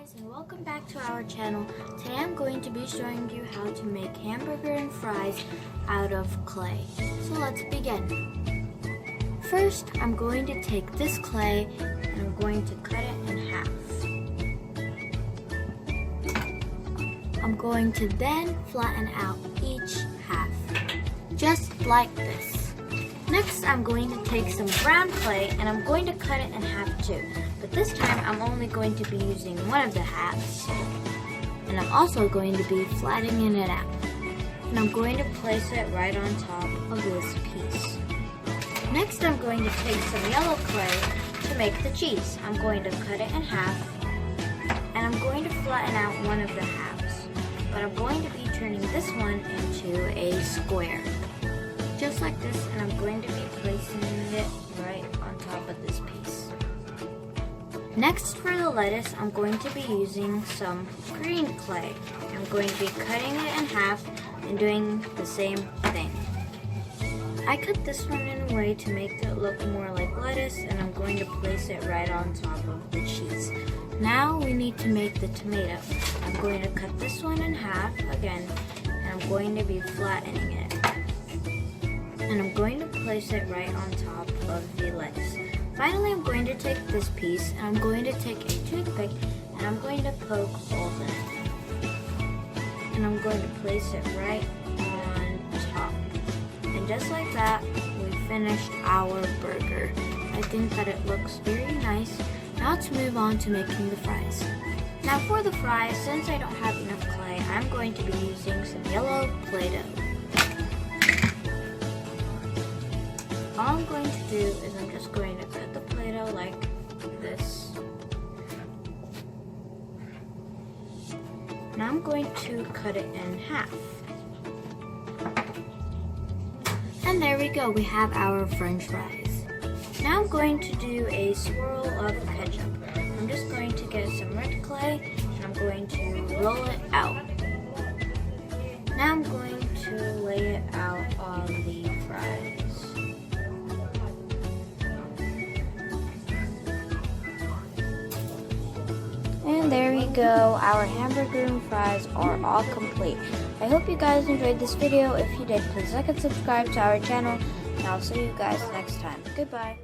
guys, and welcome back to our channel. Today I'm going to be showing you how to make hamburger and fries out of clay. So let's begin. First, I'm going to take this clay and I'm going to cut it in half. I'm going to then flatten out each half, just like this. Next, I'm going to take some brown clay and I'm going to cut it in half too. But this time, I'm only going to be using one of the halves. And I'm also going to be flattening it out. And I'm going to place it right on top of this piece. Next, I'm going to take some yellow clay to make the cheese. I'm going to cut it in half. And I'm going to flatten out one of the halves. But I'm going to be turning this one into a square. Just like this, and I'm going to be placing it right on top of this piece. Next, for the lettuce, I'm going to be using some green clay. I'm going to be cutting it in half and doing the same thing. I cut this one in a way to make it look more like lettuce, and I'm going to place it right on top of the cheese. Now we need to make the tomato. I'm going to cut this one in half again, and I'm going to be flattening it. And I'm going to place it right on top of the lettuce. Finally, I'm going to take this piece and I'm going to take a toothpick and I'm going to poke holes in it. And I'm going to place it right on top. And just like that, we finished our burger. I think that it looks very nice. Now let's move on to making the fries. Now for the fries, since I don't have enough clay, I'm going to be using some yellow Play-Doh. All I'm going to do is I'm just going to cut the Play-Doh like this. Now I'm going to cut it in half. And there we go, we have our French fries. Now I'm going to do a swirl of ketchup. I'm just going to get some red clay and I'm going to roll it out. Now I'm going to lay it out on the fries. And there we go, our hamburger and fries are all complete. I hope you guys enjoyed this video. If you did, please like and subscribe to our channel, and I'll see you guys next time. Goodbye.